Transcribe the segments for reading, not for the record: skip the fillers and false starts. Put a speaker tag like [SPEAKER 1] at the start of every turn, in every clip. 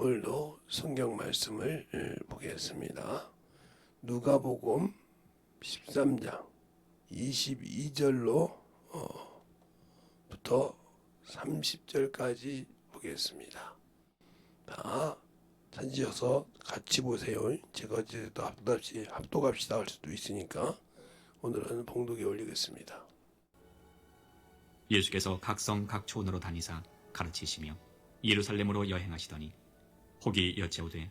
[SPEAKER 1] 오늘도 성경 말씀을 보겠습니다. 누가복음 13장 22절로 부터 30절까지 보겠습니다. 다 찾으셔서 같이 보세요. 제가 어제도 합독합시다 할 수도 있으니까 오늘은 봉독에 올리겠습니다.
[SPEAKER 2] 예수께서 각성 각촌으로 다니사 가르치시며 예루살렘으로 여행하시더니 혹이 여짜오되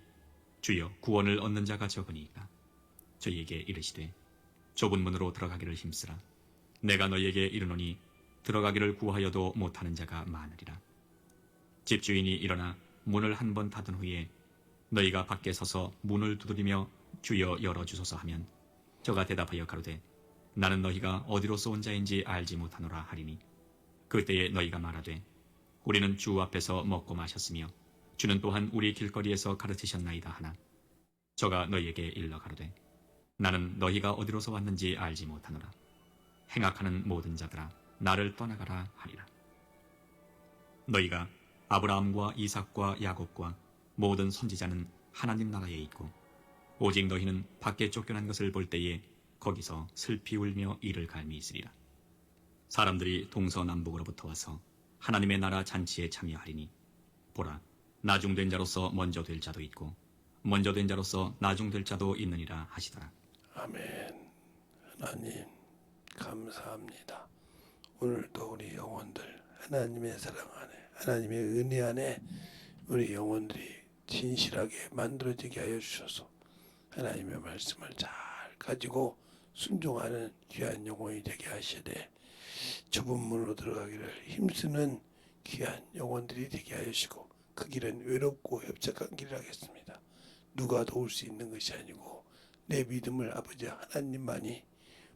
[SPEAKER 2] 주여 구원을 얻는 자가 적으니이까 저희에게 이르시되 좁은 문으로 들어가기를 힘쓰라. 내가 너희에게 이르노니 들어가기를 구하여도 못하는 자가 많으리라. 집주인이 일어나 문을 한 번 닫은 후에 너희가 밖에 서서 문을 두드리며 주여 열어주소서 하면 저가 대답하여 가로되 나는 너희가 어디로서 온 자인지 알지 못하노라 하리니 그때에 너희가 말하되 우리는 주 앞에서 먹고 마셨으며 주는 또한 우리 길거리에서 가르치셨나이다 하나 저가 너희에게 일러 가로되 나는 너희가 어디로서 왔는지 알지 못하노라. 행악하는 모든 자들아 나를 떠나가라 하리라. 너희가 아브라함과 이삭과 야곱과 모든 선지자는 하나님 나라에 있고 오직 너희는 밖에 쫓겨난 것을 볼 때에 거기서 슬피 울며 이를 갈미 있으리라. 사람들이 동서남북으로부터 와서 하나님의 나라 잔치에 참여하리니 보라 나중된 자로서 먼저 될 자도 있고 먼저 된 자로서 나중될 자도 있느니라 하시더라.
[SPEAKER 1] 아멘. 하나님 감사합니다. 오늘도 우리 영혼들 하나님의 사랑 안에 하나님의 은혜 안에 우리 영혼들이 진실하게 만들어지게 하여 주셔서 하나님의 말씀을 잘 가지고 순종하는 귀한 영혼이 되게 하시되 좁은 문으로 들어가기를 힘쓰는 귀한 영혼들이 되게 하시고 그 길은 외롭고 협착한 길이라겠습니다. 누가 도울 수 있는 것이 아니고 내 믿음을 아버지 하나님만이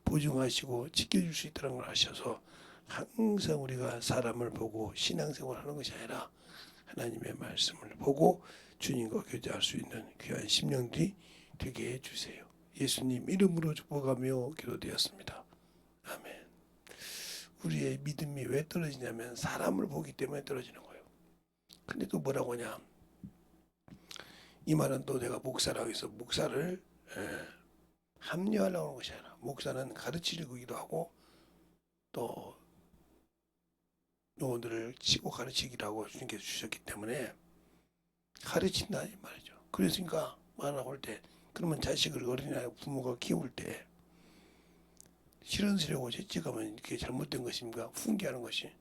[SPEAKER 1] 보증하시고 지켜줄 수 있다는 걸 아셔서 항상 우리가 사람을 보고 신앙생활하는 것이 아니라 하나님의 말씀을 보고 주님과 교제할 수 있는 귀한 심령들이 되게 해주세요. 예수님 이름으로 축복하며 기도되었습니다. 아멘. 우리의 믿음이 왜 떨어지냐면 사람을 보기 때문에 떨어지는 거예요. 근데 또 뭐라고 하냐, 이 말은 또 내가 목사라고 해서 목사를 합리화하려고 하는 것이 아니라 목사는 가르치기도 하고 또 영혼들을 치고 가르치기도 하고 주님께서 주셨기 때문에 가르친다 이 말이죠. 그랬으니까 말하고 할 때 그러면 자식을 어린아이 부모가 키울 때 실현스러고 채찍하면 이게 잘못된 것입니까? 훈계하는 것이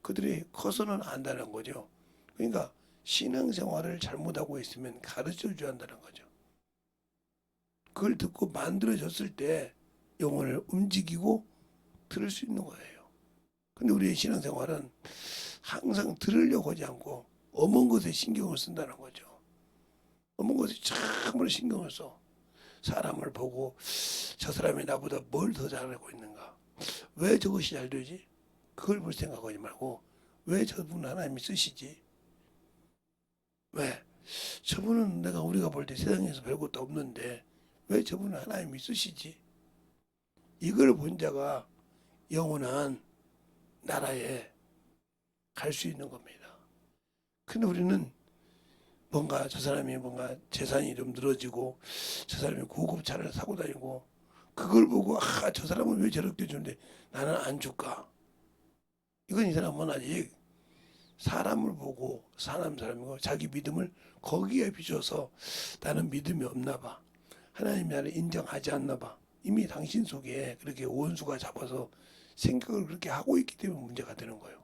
[SPEAKER 1] 그들이 커서는 안다는 거죠. 그러니까 신앙생활을 잘못하고 있으면 가르쳐줘야 한다는 거죠. 그걸 듣고 만들어졌을 때 영혼을 움직이고 들을 수 있는 거예요. 근데 우리의 신앙생활은 항상 들으려고 하지 않고 엄한 것에 신경을 쓴다는 거죠. 엄한 것에 참으로 신경을 써. 사람을 보고 저 사람이 나보다 뭘 더 잘하고 있는가? 왜 저것이 잘 되지? 그걸 볼 생각하지 말고 왜 저분 하나님이 쓰시지? 왜? 저분은 우리가 볼 때 세상에서 별것도 없는데 왜 저분은 하나님이 쓰시지? 이걸 본 자가 영원한 나라에 갈 수 있는 겁니다. 근데 우리는 뭔가 저 사람이 뭔가 재산이 좀 늘어지고 저 사람이 고급 차를 사고 다니고 그걸 보고 저 사람은 왜 저렇게 주는데 나는 안 줄까? 이건 이 사람은 아직 사람을 보고 사람이고 자기 믿음을 거기에 비춰서 나는 믿음이 없나 봐. 하나님 나를 인정하지 않나 봐. 이미 당신 속에 그렇게 원수가 잡아서 생각을 그렇게 하고 있기 때문에 문제가 되는 거예요.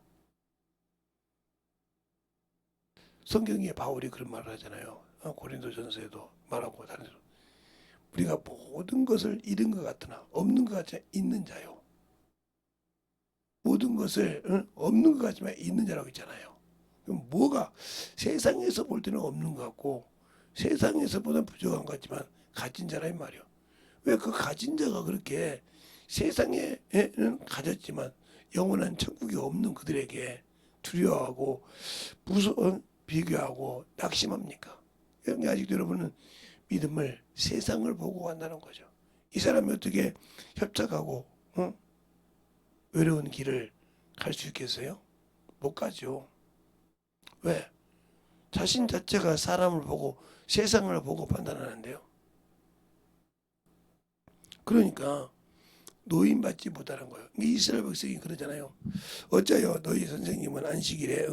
[SPEAKER 1] 성경에 바울이 그런 말을 하잖아요. 고린도전서에도 말하고 다른 데로 우리가 모든 것을 잃은 것 같으나 없는 것 같지만 있는 자요. 모든 것을 없는 것 같지만 있는 자라고 있잖아요. 그럼 뭐가 세상에서 볼 때는 없는 것 같고 세상에서 보다 부족한 것 같지만 가진 자라는 말이요. 왜 그 가진 자가 그렇게 세상에는 가졌지만 영원한 천국이 없는 그들에게 두려워하고 무서운 비교하고 낙심합니까? 그러니까 아직도 여러분은 믿음을 세상을 보고 간다는 거죠. 이 사람이 어떻게 협착하고 외로운 길을 갈 수 있겠어요? 못 가죠. 왜? 자신 자체가 사람을 보고 세상을 보고 판단하는데요. 그러니까 노인받지 못하는 거예요. 이스라엘 백성이 그러잖아요. 어째요 너희 선생님은 안식일에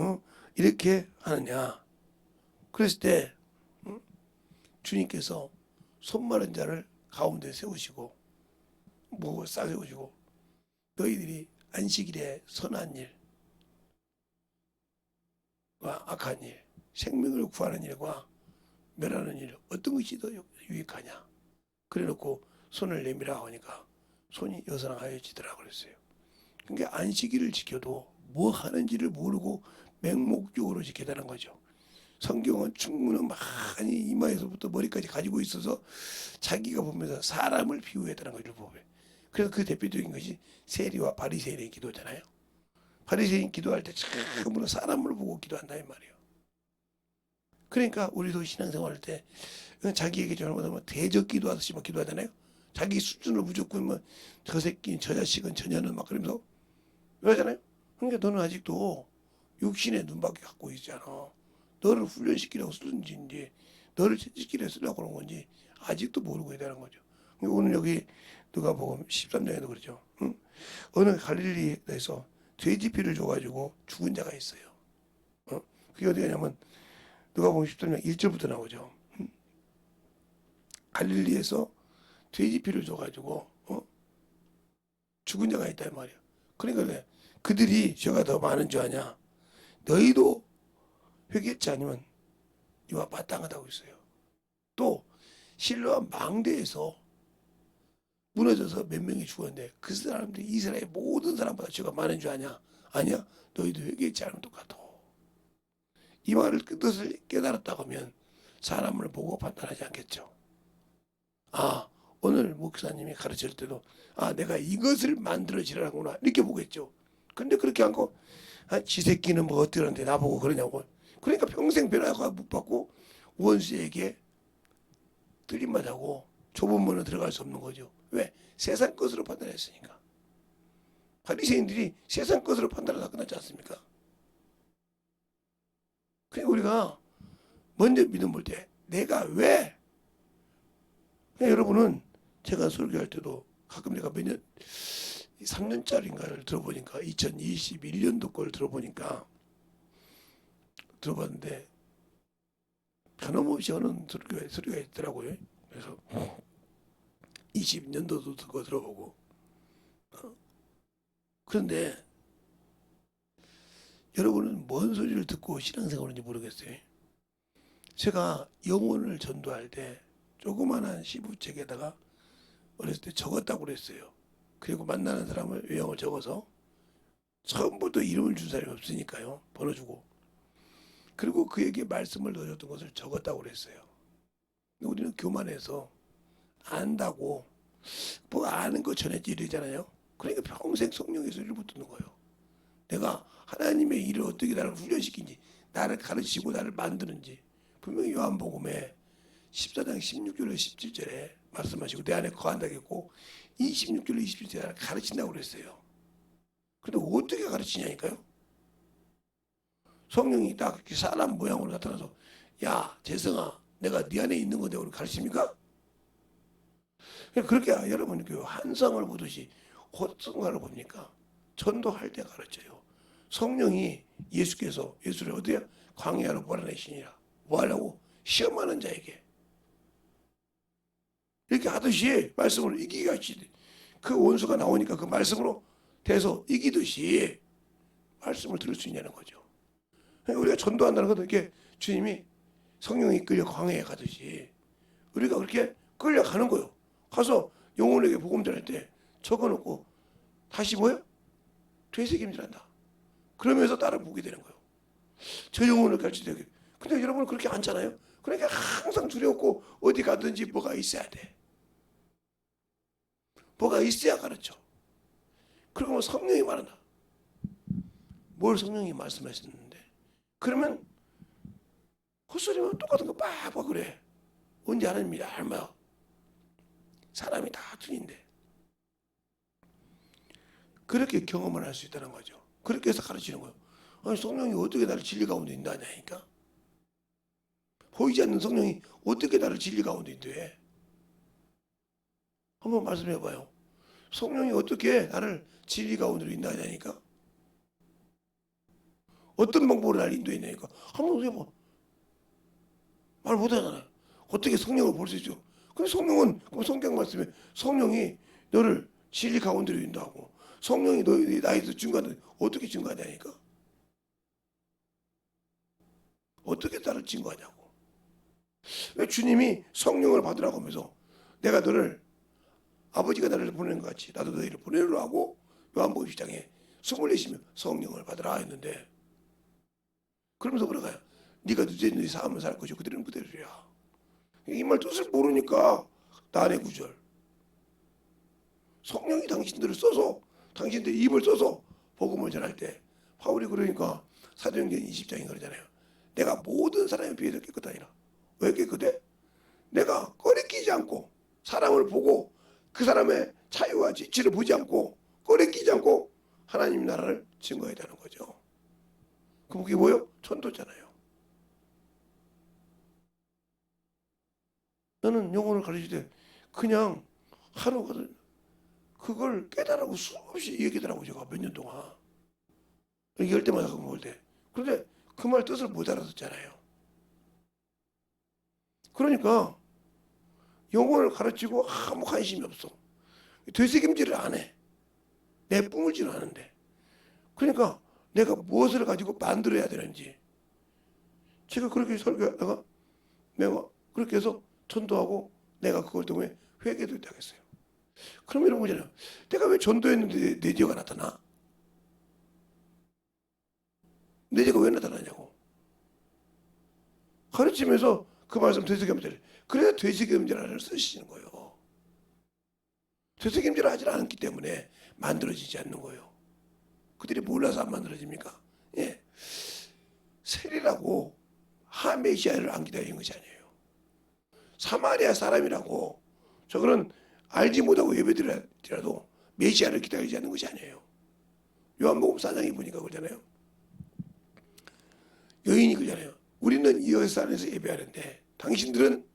[SPEAKER 1] 이렇게 하느냐. 그랬을 때 주님께서 손 마른 자를 가운데 세우시고 뭐 싸세우시고 너희들이 안식일에 선한 일과 악한 일, 생명을 구하는 일과 멸하는 일 어떤 것이 더 유익하냐. 그래놓고 손을 내밀어 하니까 손이 여선하여지더라 그랬어요. 그러니까 안식일을 지켜도 뭐 하는지를 모르고 맹목적으로 지켜다는 거죠. 성경은 충분히 많이 이마에서부터 머리까지 가지고 있어서 자기가 보면서 사람을 비유했다는 거죠. 율법에. 그래서 그 대표적인 것이 세리와 바리새인의 기도잖아요. 바리새인 기도할 때 전부 사람을 보고 기도한다 이 말이에요. 그러니까 우리도 신앙생활 할 때 자기에게 잘못하면 대적 기도하듯이 막 기도하잖아요. 자기 수준을 무조건 뭐 저 새끼, 저 자식은, 저녀는 막 그러면서 그러잖아요. 그러니까 너는 아직도 육신의 눈밖에 갖고 있잖아. 너를 훈련시키려고 쓰는지 너를 채찍질에 쓰려고 그런 건지 아직도 모르고 있다는 거죠. 오늘 여기 누가복음 13장에도 그러죠. 응? 어느 갈릴리에서 돼지피를 줘가지고 죽은 자가 있어요. 그게 어디 가냐면 누가복음 13장 1절부터 나오죠. 갈릴리에서 돼지피를 줘가지고 죽은 자가 있다 이 말이야. 그러니까 왜 그들이 죄가 더 많은 줄 아냐? 너희도 회개치 아니면 이와 마땅하다고 했어요. 또 실로암 망대에서 무너져서 몇 명이 죽었는데 그 사람들이 이스라엘 모든 사람보다 죄가 많은 줄 아냐? 아니야. 너희도 회개치 않으면 똑같아. 이 말을 뜻을 깨달았다고 하면 사람을 보고 판단하지 않겠죠. 아, 오늘 목사님이 가르칠 때도 내가 이것을 만들어지라는구나 이렇게 보겠죠. 근데 그렇게 않고 지 새끼는 뭐 어쩌는데 나보고 그러냐고. 그러니까 평생 변화가 못 받고 원수에게 들림맞하고 좁은 문으로 들어갈 수 없는 거죠. 왜? 세상 것으로 판단했으니까. 바리새인들이 세상 것으로 판단하다 끝났지 않습니까? 그러니까 우리가 먼저 믿음 볼 때 내가 왜 여러분은 제가 설교할 때도 가끔 내가 몇 년 3년짜리인가를 들어보니까 2021년도 걸 들어봤는데 변함없이 하는 설교가 있더라고요. 그래서 20년도도 듣고 들어보고 그런데 여러분은 뭔 소리를 듣고 신앙생활하는지 모르겠어요. 제가 영혼을 전도할 때 조그만한 시부책에다가 어렸을 때 적었다고 그랬어요. 그리고 만나는 사람을 외형을 적어서 처음부터 이름을 준 사람이 없으니까요. 번호 주고. 그리고 그에게 말씀을 넣어줬던 것을 적었다고 그랬어요. 우리는 교만해서 안다고 뭐 아는 거 전했지 이러잖아요. 그러니까 평생 성령의 소리를 못 듣는 거예요. 내가 하나님의 일을 어떻게 나를 훈련시킨지 나를 가르치고 나를 만드는지 분명히 요한복음에 14장 16절에 17절에 말씀하시고 내 안에 거한다고 했고 26절에 27절에 나를 가르친다고 그랬어요. 근데 어떻게 가르치냐니까요. 성령이 딱 사람 모양으로 나타나서 야 재성아 내가 네 안에 있는 건데 우리 가르칩니까? 그렇게 여러분 그 한성을 보듯이 호성가를 봅니까? 전도할 때 가르쳐요. 성령이 예수를 어디야? 광야로 몰아내시니라. 뭐 하려고? 시험하는 자에게. 이렇게 하듯이 말씀으로 이기같이 그 원수가 나오니까 그 말씀으로 돼서 이기듯이 말씀을 들을 수 있냐는 거죠. 우리가 전도한다는 것은 이렇게 주님이 성령이 끌려 광야에 가듯이 우리가 그렇게 끌려가는 거예요. 가서 영혼에게 복음 전할 때 적어놓고 다시 뭐요? 되새김질한다. 그러면서 따라 보게 되는 거예요. 저 영혼을 가르치되 근데 여러분은 그렇게 않잖아요. 그러니까 항상 두렵고 어디 가든지 뭐가 있어야 돼. 뭐가 있어야 가르쳐. 그리고 뭐 성령이 말한다. 뭘 성령이 말씀하셨는데 그러면 헛소리만 똑같은 거 빡빡 그래. 언제 하나님이 알마. 사람이 다 틀린데 그렇게 경험을 할 수 있다는 거죠. 그렇게 해서 가르치는 거예요. 아니 성령이 어떻게 나를 진리 가운데 인도하냐니까. 보이지 않는 성령이 어떻게 나를 진리 가운데 인도해? 한번 말씀해 봐요. 성령이 어떻게 나를 진리 가운데로 인도하냐니까? 어떤 방법으로 나를 인도했냐니까? 한번 해봐. 말 못하잖아요. 어떻게 성령을 볼 수 있죠? 그럼 성령은 그럼 성경 말씀에 성령이 너를 진리 가운데로 인도하고 성령이 너희 나에서 증거하는 어떻게 증거하냐니까? 어떻게 나를 증거하냐고? 왜 주님이 성령을 받으라고 하면서 내가 너를 아버지가 나를 보내는 것 같이 나도 너희를 보내려 하고 요한복음 10장에 24시면 성령을 받으라 했는데 그러면서 뭐라가요? 네가 네 삶을 살 것이고 그들은 그대로야. 이 말 뜻을 모르니까 난의 구절. 성령이 당신들을 써서 당신들 입을 써서 복음을 전할 때 바울이 그러니까 사도행전 20장에 그러잖아요. 내가 모든 사람에 비해서 깨끗하니라. 왜 깨끗해? 내가 꺼리끼지 않고 사람을 보고 그 사람의 차이와 지치를 보지 않고 꺼리끼지 않고 하나님 나라를 증거해야 되는 거죠. 그럼 그게 뭐예요? 전도잖아요. 너는 영혼을 가르칠 때 그냥 하루가 그걸 깨달으고 수없이 얘기하더라고 제가 몇 년 동안 얘기할 때마다 그거 볼 때. 그런데 그 말 뜻을 못 알아듣잖아요. 그러니까 영혼을 가르치고 아무 관심이 없어. 되새김질을 안 해. 내 뿜을지는 않은데. 그러니까 내가 무엇을 가지고 만들어야 되는지 제가 그렇게 설교하다가 내가 그렇게 해서 전도하고 내가 그걸 통해 회개도 하겠어요. 그럼 이런 거잖아요. 내가 왜 전도했는데 내 죄가 나타나? 내 죄가 왜 나타나냐고. 가르치면서 그 말씀 되새김질. 그래야 되새김질을 쓰시는 거예요. 되새김질을 하지 않기 때문에 만들어지지 않는 거예요. 그들이 몰라서 안 만들어집니까? 예. 세리라고 하메시아를 안 기다리는 것이 아니에요. 사마리아 사람이라고 저거는 알지 못하고 예배드리라도 메시아를 기다리지 않는 것이 아니에요. 요한복음 4장에 보니까 그러잖아요. 여인이 그러잖아요. 우리는 예루살렘에서 예배하는데 당신들은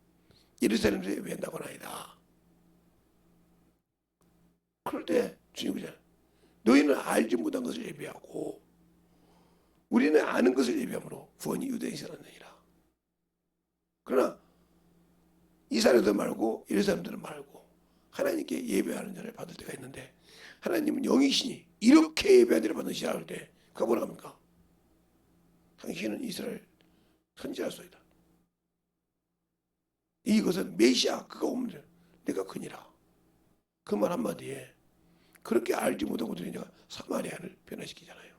[SPEAKER 1] 예루살렘에서 예배한다고 하나이다. 그럴 때 주님 그러잖아요. 너희는 알지 못한 것을 예배하고 우리는 아는 것을 예배함으로 구원이 유대인에서 났느니라. 그러나 이 사람들 말고 예루살렘들은 말고 하나님께 예배하는 자를 받을 때가 있는데 하나님은 영이시니 이렇게 예배하는 자를 받으시라 할 때 그가 뭐라 합니까? 당신은 이스라엘 선지자소이다. 이것은 메시아 그가 오면 내가 크니라. 그 말 한마디에 그렇게 알지 못하고 들은 자가 사마리아를 변화시키잖아요.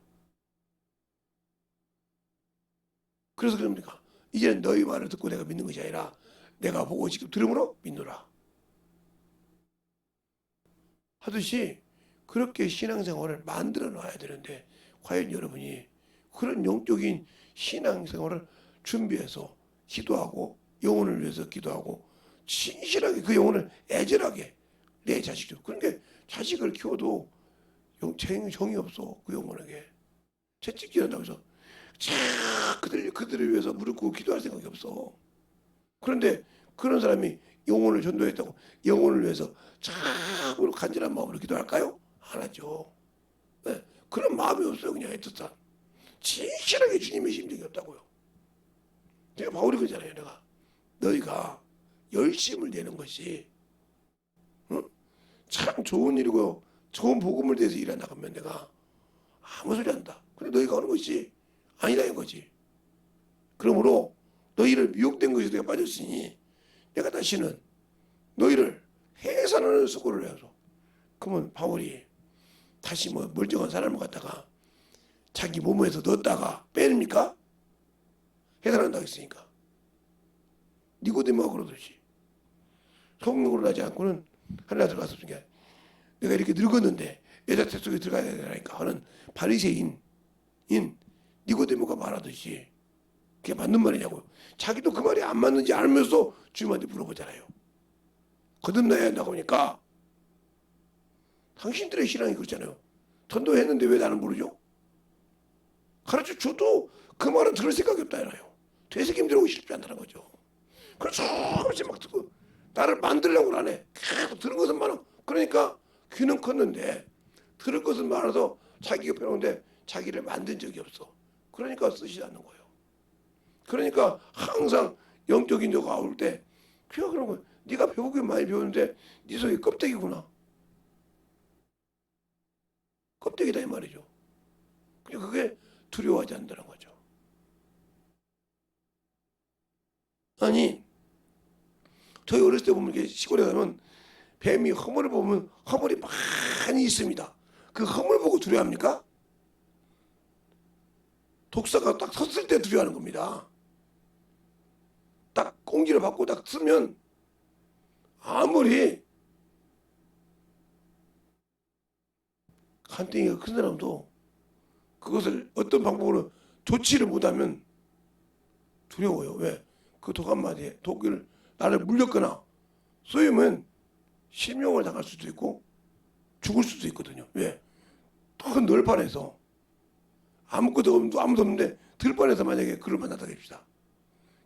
[SPEAKER 1] 그래서 그럽니까? 이제는 너희 말을 듣고 내가 믿는 것이 아니라 내가 보고 지금 들음으로 믿노라. 하듯이 그렇게 신앙생활을 만들어 놔야 되는데 과연 여러분이 그런 영적인 신앙생활을 준비해서 기도하고 영혼을 위해서 기도하고 진실하게 그 영혼을 애절하게 내 자식들 그러니까 자식을 키워도 정이 없어 그 영혼에게 채찍질한다고 해서 그들을 위해서 무릎 꿇고 기도할 생각이 없어. 그런데 그런 사람이 영혼을 전도했다고 영혼을 위해서 자꾸 간절한 마음으로 기도할까요? 안 하죠. 네, 그런 마음이 없어요. 그냥 애틋한 진실하게 주님의 심정이 없다고요. 제가 바울이 그러잖아요. 내가 너희가 열심을 내는 것이 참 좋은 일이고 좋은 복음을 위해서 일한다고 하면 내가 아무 소리 한다. 근데 너희가 하는 것이 아니라는 거지. 그러므로 너희를 미혹된 것에 내가 빠졌으니 내가 다시는 너희를 해산하는 수고를 해서 그러면 바울이 다시 뭐 멀쩡한 사람을 갖다가 자기 몸에서 넣었다가 빼냅니까? 해산한다고 했으니까 니고데모가 그러듯이 성령으로 나지 않고는 하늘에 들어갈 수 없는 게 내가 이렇게 늙었는데 여자 태 속에 들어가야 되니까 하는 바리새인인 니고데모가 말하듯이 그게 맞는 말이냐고요. 자기도 그 말이 안 맞는지 알면서 주님한테 물어보잖아요. 거듭나야 한다고 하니까 당신들의 신앙이 그렇잖아요. 전도했는데 왜 나는 모르죠? 가르쳐줘도 그 말은 들을 생각이 없다잖아요. 되새김질하고 싶지 않다는 거죠. 그래서 조금씩 막 듣고 나를 만들려고 하네. 계속 들은 것은 많아. 그러니까 귀는 컸는데 들을 것은 많아서 자기가 배우는데 자기를 만든 적이 없어. 그러니까 쓰지 않는 거예요. 그러니까 항상 영적인 자가 올 때 귀가 그런 거야. 네가 배우긴 많이 배우는데 네 속이 껍데기구나. 껍데기다 이 말이죠. 그게 두려워하지 않는다는 거죠. 아니 저희 어렸을 때 보면 이렇게 시골에 가면 뱀이 허물을 보면 허물이 많이 있습니다. 그 허물 보고 두려워합니까? 독사가 딱 섰을 때 두려워하는 겁니다. 딱 공기를 받고 딱 쓰면 아무리 간땡이가 큰 사람도 그것을 어떤 방법으로 조치를 못하면 두려워요. 왜? 그 독 한마디에 독을 나를 물렸거나 쏘이면 실명을 당할 수도 있고 죽을 수도 있거든요. 왜? 큰 널판에서 아무도 없는데 들판에서 만약에 그를 만나다 봅시다.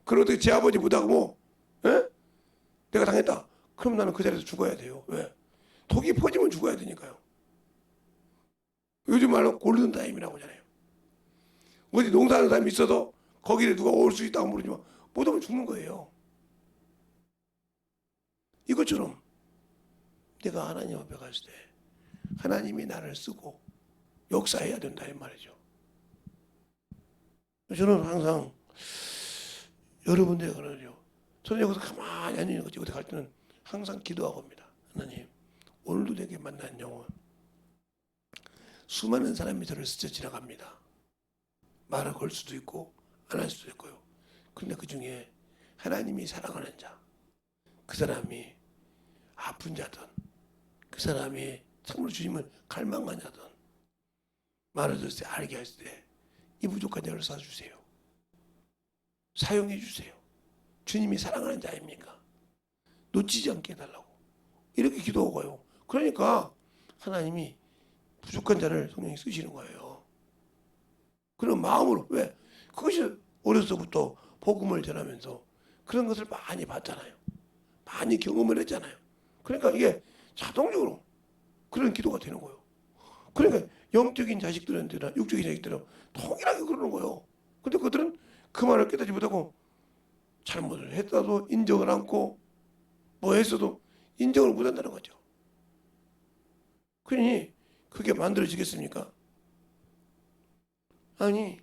[SPEAKER 1] 그걸 어떻게 제 아버지 못하고 예? 내가 당했다. 그럼 나는 그 자리에서 죽어야 돼요. 왜? 독이 퍼지면 죽어야 되니까요. 요즘 말로 골든 타임이라고 하잖아요. 어디 농사하는 사람이 있어도 거기에 누가 올 수 있다고 모르지만 못 오면 죽는 거예요. 이것처럼 내가 하나님 앞에 갔을 때 하나님이 나를 쓰고 역사해야 된다 이 말이죠. 저는 항상 여러분들 그러죠. 저는 여기서 가만히 앉아 있는 거지. 어디 갈 때는 항상 기도하고 옵니다. 하나님, 오늘도 내게 만난 영혼. 수많은 사람이 저를 스쳐 지나갑니다. 말을 걸 수도 있고 안 할 수도 있고요. 그런데 그 중에 하나님이 사랑하는 자, 그 사람이 아픈 자든, 그 사람이 참으로 주님을 갈망한 자든 말을 들을 때 알게 하실 때 이 부족한 자를 사주세요. 사용해 주세요. 주님이 사랑하는 자 아닙니까? 놓치지 않게 해달라고 이렇게 기도하고 가요. 그러니까 하나님이 부족한 자를 성령이 쓰시는 거예요. 그런 마음으로. 왜? 그것이 어려서부터 복음을 전하면서 그런 것을 많이 봤잖아요. 많이 경험을 했잖아요. 그러니까 이게 자동적으로 그런 기도가 되는 거예요. 그러니까 영적인 자식들한테나 육적인 자식들은 통일하게 그러는 거예요. 근데 그들은 그 말을 깨닫지 못하고 잘못을 했다도 인정을 않고 뭐 했어도 인정을 못한다는 거죠. 그러니 그게 만들어지겠습니까? 아니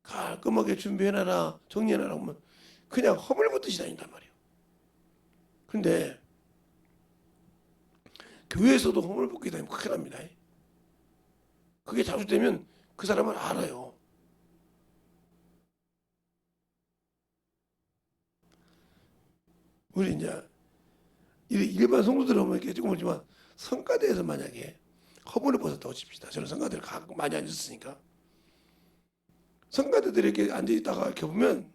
[SPEAKER 1] 깔끔하게 준비해놔라 정리해놔라 하면 그냥 허물벗듯이 다닌단 말이에요. 근데 교회에서도 허물벗게 다니면 큰일 납니다. 그게 잘못되면 그 사람은 알아요. 우리 이제 일반 성도들은 보면 이렇게 조금 보지만 성가대에서 만약에 허물을 벗었다고 칩시다. 저는 성가대를 가끔 많이 앉았으니까 성가대들이 이렇게 앉아있다가 이렇게 보면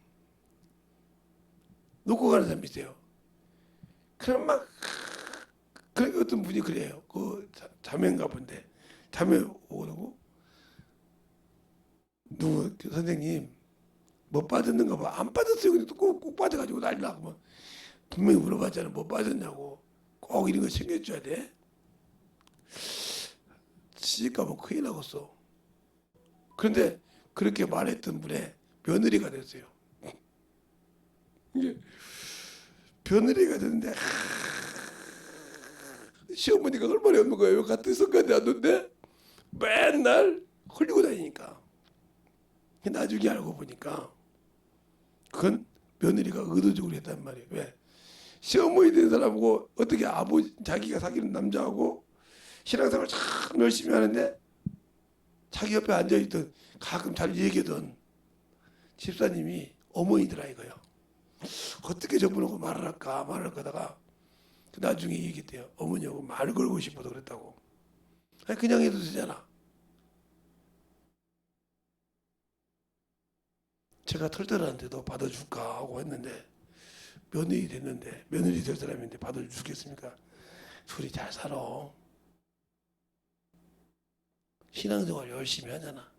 [SPEAKER 1] 놓고 가는 사람이 있어요. 그럼 막 그 어떤 분이 그래요. 그 자매인가 본데 자매 오고 누구 그 선생님 뭐 빠졌는가 봐. 안 빠졌어요. 근데 꼭 빠져가지고 난리 나고 막 분명히 물어봤잖아. 뭐 빠졌냐고. 꼭 이런 거 챙겨줘야 돼. 시집가면 큰일 나겠어. 그런데 그렇게 말했던 분의 며느리가 됐어요. 이게 며느리가 됐는데 시어머니가 얼마나 없는 거예요. 같은 성가대 왔는데 맨날 흘리고 다니니까. 나중에 알고 보니까 그건 며느리가 의도적으로 했단 말이에요. 왜? 시어머니 된 사람하고 어떻게 아버지 자기가 사귀는 남자하고 신앙생활 참 열심히 하는데 자기 옆에 앉아있던 가끔 잘 얘기하던 집사님이 어머니더라 이거요. 어떻게 저분하고 말을 할까 하다가 나중에 얘기했대요. 어머니하고 말 걸고 싶어서 그랬다고. 아니 그냥 해도 되잖아. 제가 털털한테도 받아줄까 하고 했는데 며느리 됐는데 며느리 될 사람인데 받아주겠습니까? 둘이 잘 살아. 신앙생활 열심히 하잖아.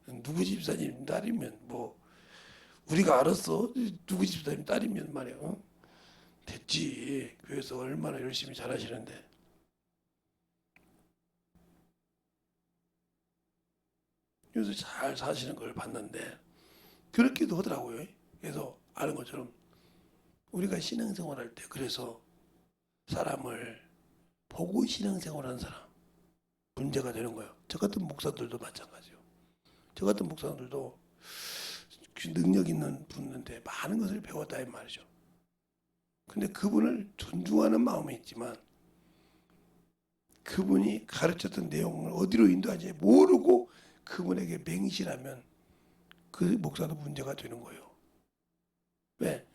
[SPEAKER 1] 누구 집사님 딸이면 뭐 우리가 알았어. 누구 집사님 딸이면 말이야. 어? 됐지. 교회에서 얼마나 열심히 잘하시는데. 요새 잘 사시는 걸 봤는데 그렇기도 하더라고요. 그래서 아는 것처럼 우리가 신앙생활할 때 그래서 사람을 보고 신앙생활하는 사람 문제가 되는 거예요. 저 같은 목사들도 마찬가지요. 저 같은 목사들도 능력 있는 분인데 많은 것을 배웠다 이 말이죠. 근데 그분을 존중하는 마음이 있지만 그분이 가르쳤던 내용을 어디로 인도하는지 모르고 그분에게 맹신하면 그 목사도 문제가 되는 거예요. 왜?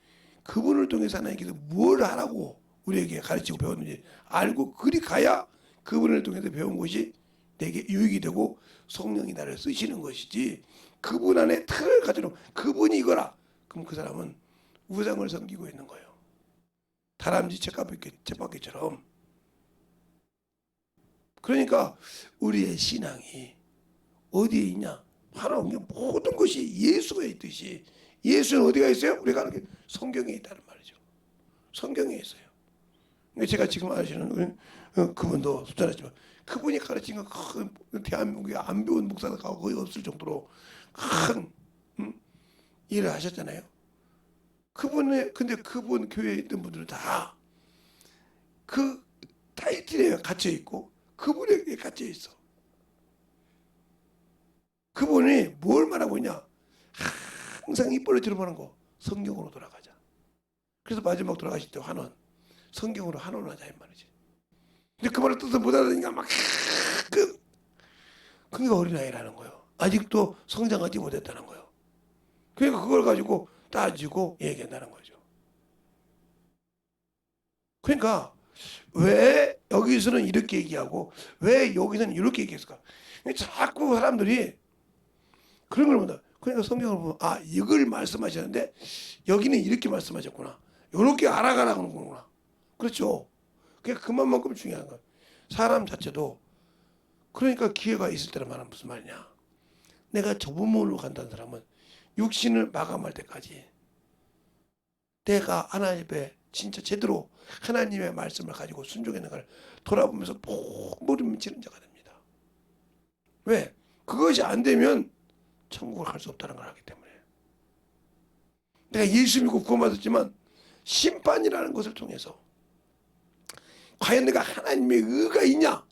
[SPEAKER 1] 그분을 통해서 하나님께서 뭘 하라고 우리에게 가르치고 배웠는지 알고 그리 가야 그분을 통해서 배운 것이 내게 유익이 되고 성령이 나를 쓰시는 것이지 그분 안에 틀을 가지고 그분이 이거라. 그럼 그 사람은 우상을 섬기고 있는 거예요. 다람쥐 쳇바퀴처럼. 그러니까 우리의 신앙이 어디에 있냐? 바로 모든 것이 예수가 있듯이 예수는 어디가 있어요? 우리가 아는 게 성경에 있다는 말이죠. 성경에 있어요. 제가 지금 아시는 그분도 숫자였지만 그분이 가르친 건 대한민국에 안 배운 목사가 거의 없을 정도로 큰 일을 하셨잖아요. 근데 그분 교회에 있던 분들은 다 그 타이틀에 갇혀 있고 그분에게 갇혀 있어. 그분이 뭘 말하고 있냐? 항상 입 벌려 들어보는 거. 성경으로 돌아가자. 그래서 마지막 돌아가실 때 환원. 성경으로 환원하자 이 말이지. 근데 그 말을 뜻을 못 알아듣니까 막 그게 어린아이라는 거예요. 아직도 성장하지 못했다는 거예요. 그러니까 그걸 가지고 따지고 얘기한다는 거죠. 그러니까 왜 여기서는 이렇게 얘기하고 왜 여기서는 이렇게 얘기했을까? 자꾸 사람들이 그런 걸 본다. 그러니까 성경을 보면 아 이걸 말씀하셨는데 여기는 이렇게 말씀하셨구나. 이렇게 알아가라고 하는 거구나. 그렇죠. 그러니까 그만큼 중요한 거예요. 사람 자체도 그러니까 기회가 있을 때는 말하면 무슨 말이냐. 내가 좁은 문으로 간다는 사람은 육신을 마감할 때까지 내가 하나님 앞에 진짜 제대로 하나님의 말씀을 가지고 순종했는 걸 돌아보면서 목물을 미치는 자가 됩니다. 왜? 그것이 안 되면 천국을 갈 수 없다는 걸 알기 때문에. 내가 예수 믿고 구원받았지만 심판이라는 것을 통해서 과연 내가 하나님의 의가 있냐?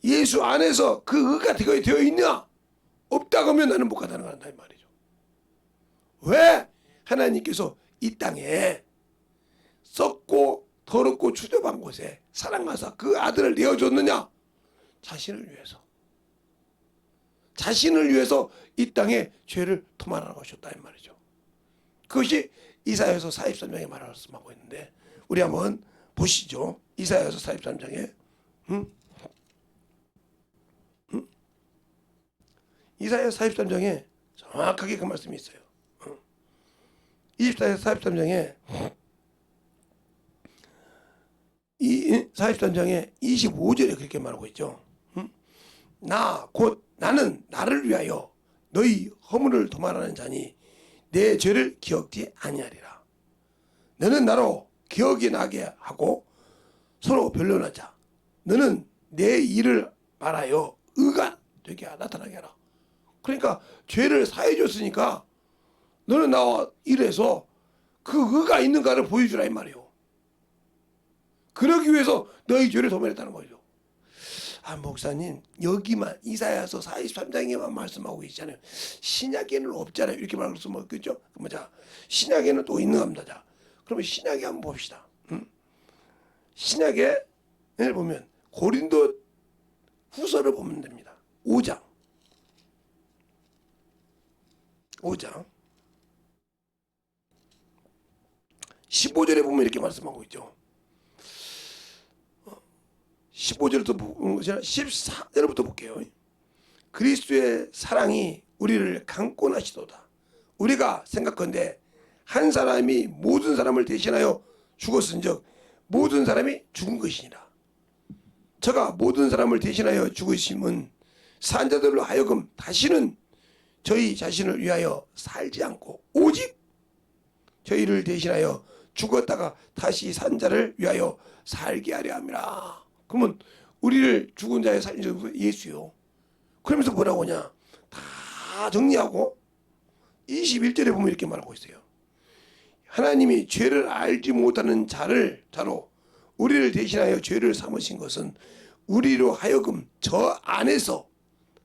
[SPEAKER 1] 예수 안에서 그 의가 되어 있냐? 없다고 하면 나는 못 가다는 거란다 이 말이죠. 왜 하나님께서 이 땅에 썩고 더럽고 추접한 곳에 사랑하사 그 아들을 내어줬느냐? 자신을 위해서. 자신을 위해서 이 땅에 죄를 토말하라고 하셨다 이 말이죠. 그것이 이사야서 43장에 말씀하고 있는데 우리 한번 보시죠. 이사야서 43장에 이사야 43장에 정확하게 그 말씀이 있어요. 43장에 43장에 25절에 그렇게 말하고 있죠. 나 곧 나는 나를 위하여 너희 허물을 도말하는 자니 내 죄를 기억지 아니하리라. 너는 나로 기억이 나게 하고 서로 변론하자. 너는 내 일을 말하여 의가 되게 나타나게 하라. 그러니까 죄를 사해 줬으니까 너는 나와 일해서 그 의가 있는가를 보여주라 이 말이에요. 그러기 위해서 너희 죄를 도말했다는 거죠. 아 목사님 여기만 이사야서 43장에만 말씀하고 계시잖아요. 신약에는 없잖아요. 이렇게 말씀하면 없겠죠. 그럼 자 신약에는 또 있는 겁니다. 자 그러면 신약에 한번 봅시다. 신약에 보면 고린도 후서를 보면 됩니다. 5장 15절에 보면 이렇게 말씀하고 있죠. 15절부터 14절부터 볼게요. 그리스도의 사랑이 우리를 강권하시도다. 우리가 생각건대 한 사람이 모든 사람을 대신하여 죽었은즉 모든 사람이 죽은 것이니라. 저가 모든 사람을 대신하여 죽으심은 산자들로 하여금 다시는 저희 자신을 위하여 살지 않고 오직 저희를 대신하여 죽었다가 다시 산 자를 위하여 살게 하려 함이라. 그러면 우리를 죽은 자의 살린 자 예수요. 그러면서 뭐라고 하냐? 다 정리하고 21절에 보면 이렇게 말하고 있어요. 하나님이 죄를 알지 못하는 자로 우리를 대신하여 죄를 삼으신 것은 우리로 하여금 저 안에서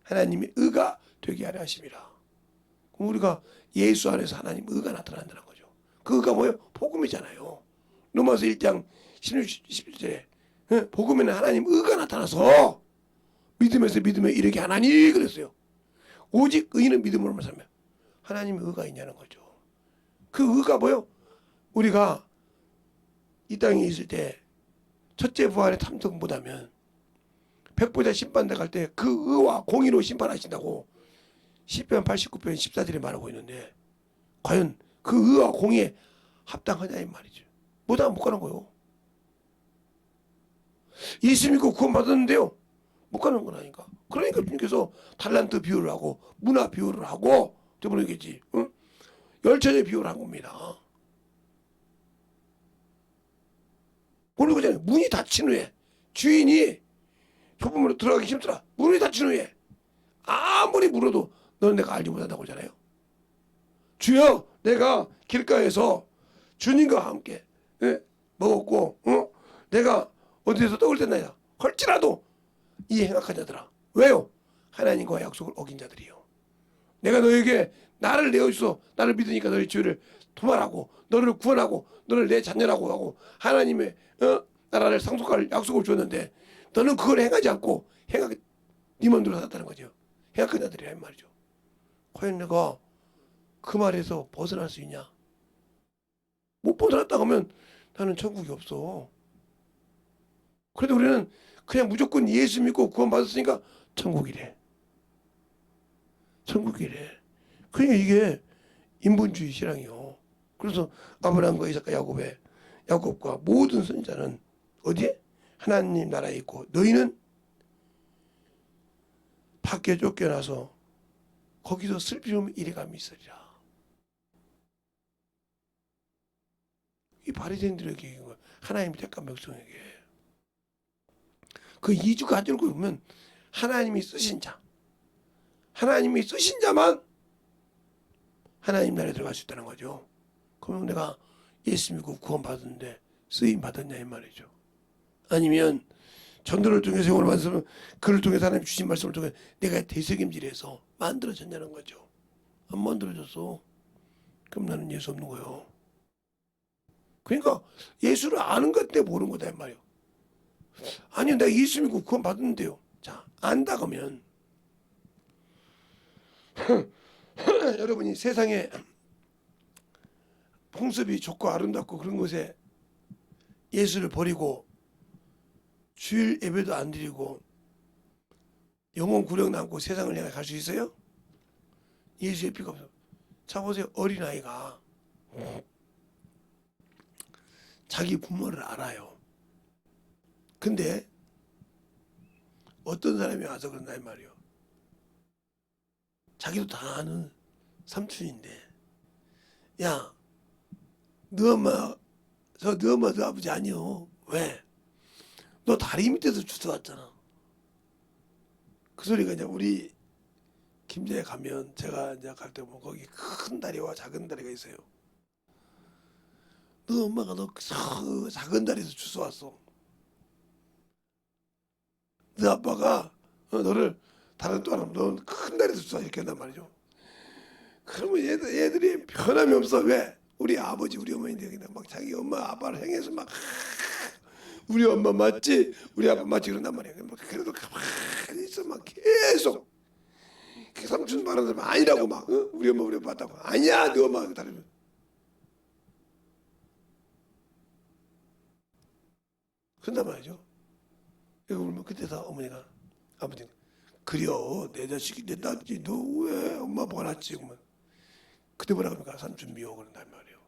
[SPEAKER 1] 하나님의 의가 되게 하려 하심이라. 그럼 우리가 예수 안에서 하나님 의가 나타난다는 거죠. 그 의가 뭐예요? 복음이잖아요. 로마서 1장 16절에 복음에는 하나님 의가 나타나서 믿음에서 믿음에 이르게 하나니 그랬어요. 오직 의인은 믿음으로만 살면 하나님의 의가 있냐는 거죠. 그 의가 뭐예요? 우리가 이 땅에 있을 때 첫째 부활의 탐정 못하면 백보자 심판대 갈 때 그 의와 공의로 심판하신다고 시편 89편 14절에 말하고 있는데 과연 그 의와 공의에 합당하냐 이 말이죠. 못하면 못 가는 거예요. 예수 믿고 구원 받았는데요 못 가는 거라니까. 그러니까 주님께서 달란트 비유를 하고 문화 비유를 하고 저번에 얘기했지. 응? 열처제 비유를 한 겁니다. 오늘 그잖아요. 문이 닫힌 후에 주인이 좁은 문으로 들어가기 힘들어. 문이 닫힌 후에 아무리 물어도 너는 내가 알지 못한다고 하잖아요. 주여 내가 길가에서 주님과 함께 먹었고 내가 어디에서 떡을 뗐나이다. 헐지라도 이 행악한 자들아. 왜요? 하나님과 약속을 어긴 자들이요. 내가 너에게 나를 내어주소. 나를 믿으니까 너의 죄를 도말하고 너를 구원하고 너를 내 자녀라고 하고 하나님의 나라를 상속할 약속을 줬는데 너는 그걸 행하지 않고 네 맘대로 살았다는 거죠. 행악한 자들이라 이 말이죠. 과연 내가 그 말에서 벗어날 수 있냐? 못 벗어났다 하면 나는 천국이 없어. 그래도 우리는 그냥 무조건 예수 믿고 구원 받았으니까 천국이래. 천국이래. 그러니까 이게 인본주의 신앙이요. 그래서 아브라함과 이삭과 야곱과 모든 선지자는 어디에? 하나님 나라에 있고 너희는 밖에 쫓겨나서 거기서 슬피우며 이래감이 있으리라. 이 바리새인들에게 얘기한 거야. 하나님이 택한 백성에게. 그 이주 가지고 보면 하나님이 쓰신 자, 하나님이 쓰신 자만 하나님 나라에 들어갈 수 있다는 거죠. 그러면 내가 예수 믿고 구원 받았는데 쓰임 받았냐 이 말이죠. 아니면 전도를 통해서 영혼을 만들면 그를 통해서 하나님 주신 말씀을 통해 내가 대책임질해서 만들어졌냐는 거죠. 안 만들어졌어. 그럼 나는 예수 없는 거예요. 그러니까 예수를 아는 것 때문에 모르는 거다 이 말이에요. 아니요 내가 예수 믿고 구원 받았는데요. 자 안다 그러면 여러분이 세상에 풍습이 좋고 아름답고 그런 곳에 예수를 버리고 주일 예배도 안 드리고 영혼 구력 남고 세상을 향해 갈 수 있어요? 예수의 피가 없어. 자 보세요. 어린아이가 자기 부모를 알아요. 근데 어떤 사람이 와서 그런다 이 말이에요. 자기도 다 아는 삼촌인데 야 너 엄마 너 엄마 너 아버지 아니요. 왜? 너 다리 밑에서 주워왔잖아. 그 소리가 이제 우리 김제에 가면 제가 이제 갈 때 보면 거기 큰 다리와 작은 다리가 있어요. 너 엄마가 너 작은 다리에서 주워왔어. 너 아빠가 너를 다른 또 하나 너 큰 다리에서 주워 이렇게 한단 말이죠. 그러면 얘들이 변함이 없어. 왜? 우리 아버지 우리 어머니들 그냥 막 자기 엄마 아빠를 향해서 막 우리 엄마 맞지? 우리 아빠 맞지? 그런단 말이야. 그래도 가만히 있어 막 계속 그 삼촌 말하는 사람 아니라고 막 우리 엄마 우리 아빠 맞다고 아니야 너 엄마 다르면 그런단 말이죠. 이거 보면 그때서 어머니가 아버지가 그려 내 자식이 내 딸이지 너 왜 엄마 아빠가 낫지? 그러면 그때 뭐라 그러니까 삼촌 미워 그런단 말이에요.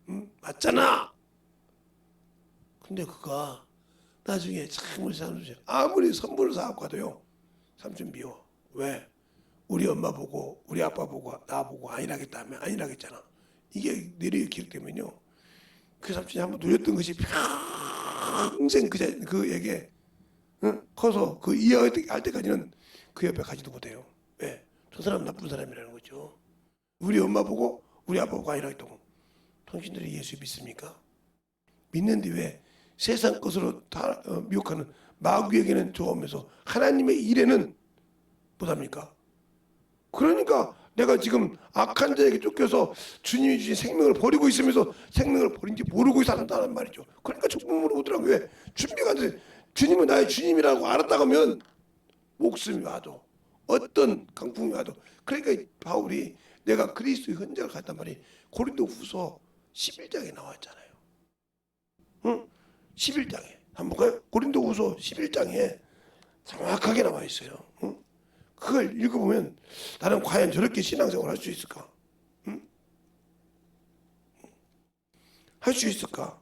[SPEAKER 1] 응? 맞잖아. 근데 그가 나중에 참 우리 삼촌이 아무리 선물을 사갖고 가도요 삼촌 미워. 왜? 우리 엄마 보고 우리 아빠 보고 나 보고 안일하겠다 하면 안일하겠잖아. 이게 뇌리에 기록되면요. 그 삼촌이 한번 누렸던 것이 평생 그에게 커서 그 이해할 때까지는 그 옆에 가지도 못해요. 왜? 저 사람 나쁜 사람이라는 거죠. 우리 엄마 보고 우리 아빠 보고 안일하겠다고. 당신들이 예수 믿습니까? 믿는데 왜 세상 것으로 다 미혹하는 마귀에게는 좋아하면서 하나님의 일에는 못합니까? 그러니까 내가 지금 악한 자에게 쫓겨서 주님이 주신 생명을 버리고 있으면서 생명을 버린지 모르고 산다는 말이죠. 그러니까 죽음으로 오더라고요. 왜? 준비가 안 돼. 주님은 나의 주님이라고 알았다고 하면 목숨이 와도 어떤 강풍이 와도 그러니까 바울이 내가 그리스도의 흔적을 갖단 말이 고린도후서 11장에 나왔잖아요. 응? 11장에 한번 볼까요? 고린도후서 11장에 정확하게 나와 있어요. 응? 그걸 읽어보면 나는 과연 저렇게 신앙생활을 할 수 있을까? 응? 할 수 있을까?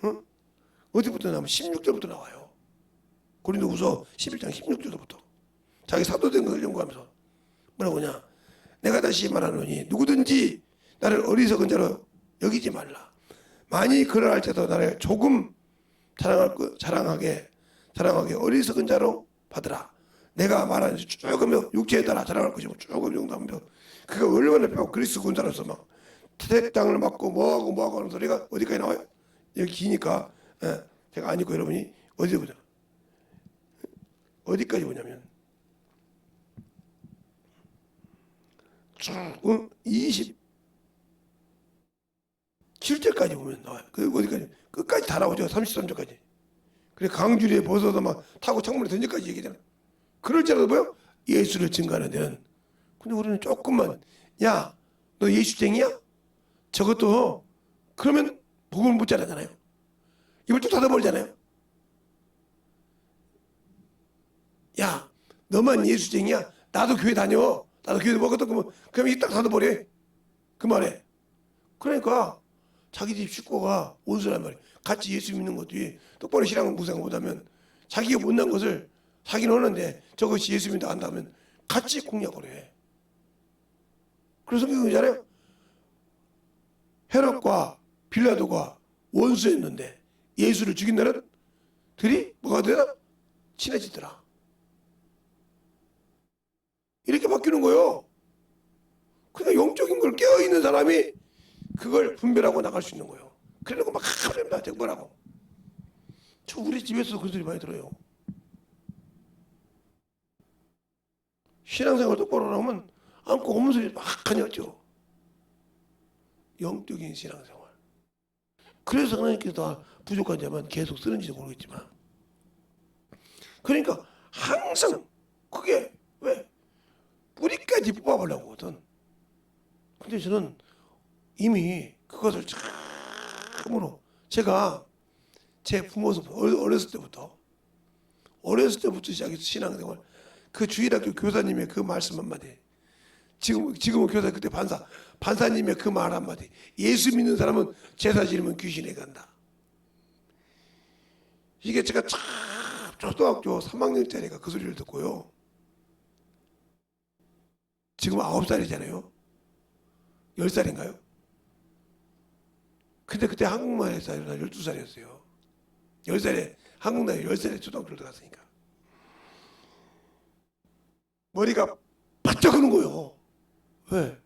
[SPEAKER 1] 응? 어디부터 나오면 16절부터 나와요. 고린도후서 11장 16절부터 자기 사도된 것을 연구하면서 뭐라고 하냐? 내가 다시 말하노니 누구든지 나를 어리석은 자로 여기지 말라. 만일 그러할지라도 나를 조금 자랑하게 어리석은 자로 받으라. 내가 말하는 조금 육체에 따라 자랑할 것이고 조금 정도하며 그가 얼마나 배워 그리스도 군사로서 막 태땅을 맞고 뭐하고 하는 소리가 어디까지 나와요? 여기 기니까 제가 안 읽고 여러분이 어디 보자. 어디까지 보냐면 쭉 27절까지 보면 나와요. 그 어디까지 끝까지 다 나오죠. 33절까지. 그래 강주리에 벗어서 막 타고 창문에 던질까지 얘기잖아. 그럴지라도 뭐요? 예수를 증거하는 데는. 근데 우리는 조금만 야 너 예수쟁이야? 저것도 그러면 복음을 못 잘하잖아요. 입을 뚝 닫아버리잖아요. 야 너만 예수쟁이야? 나도 교회 다녀. 나도 교회 먹었던 거면 그럼 이 딱 닫아버려. 그 말에. 그러니까 자기 집 식구가 원수란 말이에요. 같이 예수 믿는 것도 똑바로 신앙을 묵상을 못하면 자기가 못난 것을 자기는 하는데 저것이 예수 믿는다 한다면 같이 공략을 해. 그래서 성경이잖아요. 헤롯과 빌라도가 원수였는데 예수를 죽인 날은 들이 뭐가 되나? 친해지더라. 이렇게 바뀌는 거예요. 그러니까 영적인 걸 깨어있는 사람이 그걸 분별하고 나갈 수 있는 거예요. 그러고 막 하면 되고 뭐라고. 저 우리 집에서도 그런 소리 많이 들어요. 신앙생활 똑바로 하면 안고 없는 소리 막 하냐죠. 영적인 신앙생활. 그래서 하나님께서 부족한 자만 계속 쓰는지도 모르겠지만 그러니까 항상 그게 왜? 뿌리까지 뽑아보려고 하거든. 근데 저는 이미 그것을 참으로 제가 제 부모서 어렸을 때부터 시작해서 신앙생활 그 주일학교 교사님의 그 말씀 한마디 지금은 교사 그때 반사님의 그 말 한마디 예수 믿는 사람은 제사 지르면 귀신에 간다. 이게 제가 참 초등학교 3학년짜리가 그 소리를 듣고요. 지금 9살이잖아요. 10살인가요? 근데 그때 한국만 해서 12살이었어요. 10살에 한국 나이 10살에 초등학교를 들어갔으니까 머리가 바짝 크는 거예요. 왜?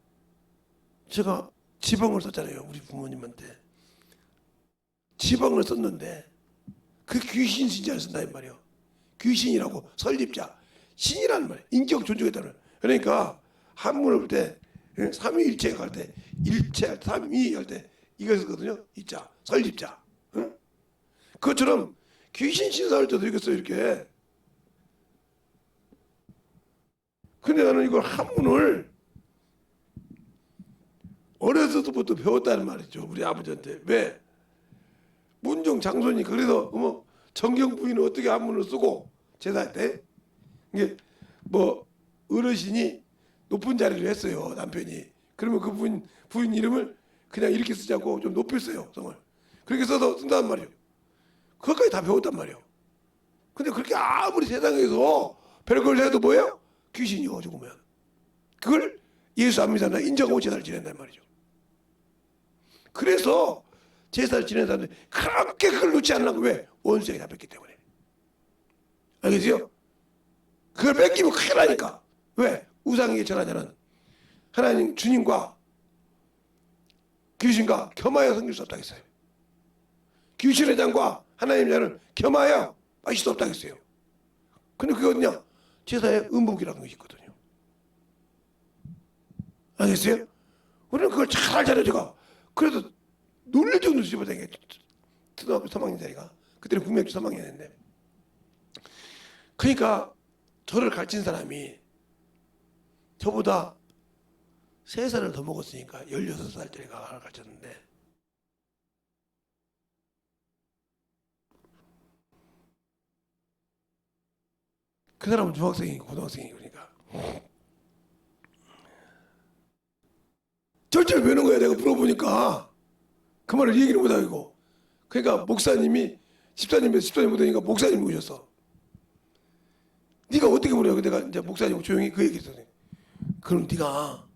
[SPEAKER 1] 제가 지방을 썼잖아요. 우리 부모님한테 지방을 썼는데 그 귀신 신자를 쓴다 이 말이에요. 귀신이라고 설립자 신이라는 말이에요. 인격 존중했다는. 그러니까 한문을 볼 때 삼위일체 갈 때 일체 삼위 할 때 이거 쓰거든요. 이자 설립자. 응? 그것처럼 귀신 신사할 때도 이렇게 써 이렇게. 근데 나는 이걸 한문을 어렸을 때부터 배웠다는 말이죠. 우리 아버지한테. 왜? 문종 장손이 그래서 정경 부인은 어떻게 한문을 쓰고 제사할 때 이게 뭐 어르신이 높은 자리를 했어요. 남편이. 그러면 그 부인 이름을 그냥 이렇게 쓰자고 좀 높이 써요. 성을. 그렇게 써서 쓴단 말이에요. 그것까지 다 배웠단 말이에요. 근데 그렇게 아무리 세상에서 별걸 해도 뭐예요? 귀신이요 죽으면. 그걸 예수 안 믿는 사람들 인정하고 제사를 지낸단 말이죠. 그래서 제사를 지내는 사람들이 그렇게 그걸 놓지 않으려고. 왜? 원수에게 잡혔기 때문에. 알겠어요? 그걸 뺏기면 큰일 나니까. 왜? 우상에게 전하자는 하나님 주님과 귀신과 겸하여 섬길 수 없다고 했어요. 귀신의 장과 하나님의 장을 겸하여 마실 수 없다고 했어요. 근데 그게 어디냐? 제사의 음복이라는 것이 있거든요. 알겠어요? 우리는 그걸 잘 알잖아요, 제가. 그래도 놀릴 정도로 집어당겨. 초등학교 3학년 자리가. 그때는 국민학교 3학년이었는데. 그러니까 저를 가르친 사람이 저보다 3살을 더 먹었으니까 16살짜리가 가르쳤는데, 그 사람은 중학생이고 고등학생이고. 그러니까 절제를 배우는 거야. 내가 물어보니까 그 말을 얘기를 못하고. 그러니까 목사님이 집사님 못하니까 목사님 모셨어. 네가 어떻게 물어요? 내가 이제 목사님 조용히 그 얘기했어. 그럼 네가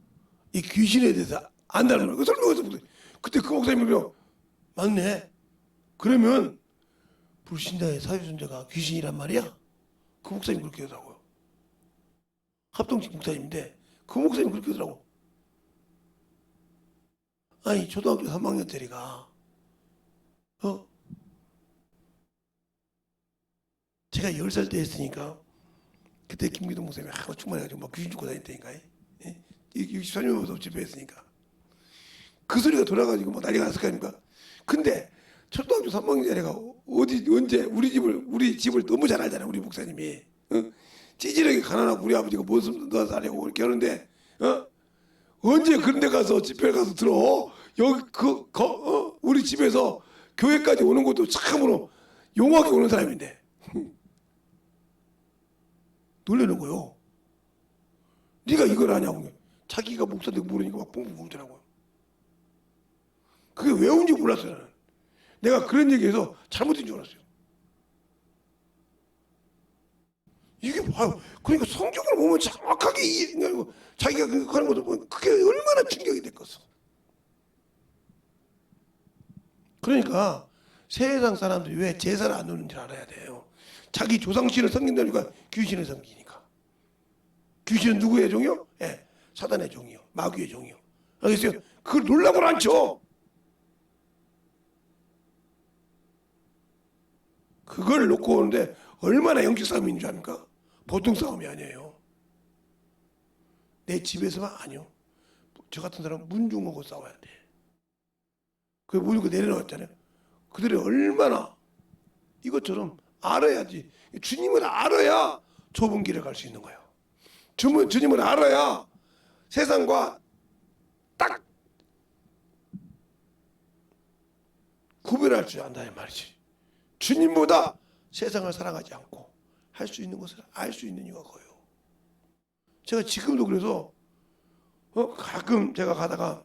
[SPEAKER 1] 이 귀신에 대해서 안다는 거야. 그 설명해서. 그때 그 목사님이 맞네. 그러면 불신자의 사유순자가 귀신이란 말이야? 그 목사님 그렇게 하더라고요. 합동식 목사님인데 그 목사님 그렇게 하더라고. 아니 초등학교 3학년짜리가 제가 10살 때 했으니까 그때 김기동 목사님이 충만해가지고 막 귀신 죽고 다녔다니까. 64년부터 집회했으니까 그 소리가 돌아가지고 막 난리가 났을 거 아닙니까? 근데 초등학교 3학년짜리가 언제 우리 집을 너무 잘 알잖아. 우리 목사님이 찌질하게 가난하고 우리 아버지가 무슨 넣어서 하려고 이렇게 하는데 언제 그런 데 가서 집회를 가서 들어. 여기 우리 집에서 교회까지 오는 것도 참으로 용하게 오는 사람인데 놀래는 거요. 네가 이걸 아냐고. 자기가 목사인데 모르니까 막 뻥뻥 울더라고요. 그게 왜 온지 몰랐어요. 나는. 내가 그런 얘기해서 잘못된 줄 알았어요. 이게 봐요. 그러니까 성경을 보면 정확하게 이해하고 자기가 하는 것도 보면 그게 얼마나 충격이 됐겠어. 그러니까 세상 사람들이 왜 제사를 안 놓는지 알아야 돼요. 자기 조상신을 섬긴다니까 귀신을 섬기니까. 귀신은 누구의 종이요? 예, 사단의 종이요. 마귀의 종이요. 알겠어요? 그걸 놀라고 않죠. 그걸 놓고 오는데 얼마나 영적 싸움인 줄 압니까? 보통 싸움이 아니에요. 내 집에서만 아니요. 저 같은 사람은 문중하고 싸워야 돼. 그게 물고 내려놓았잖아요. 그들이 얼마나 이것처럼 알아야지. 주님을 알아야 좁은 길을 갈 수 있는 거예요. 주님을 알아야 세상과 딱 구별할 줄 안다는 말이지. 주님보다 세상을 사랑하지 않고 할 수 있는 것을 알 수 있는 이유가 커요. 제가 지금도 그래서 가끔 제가 가다가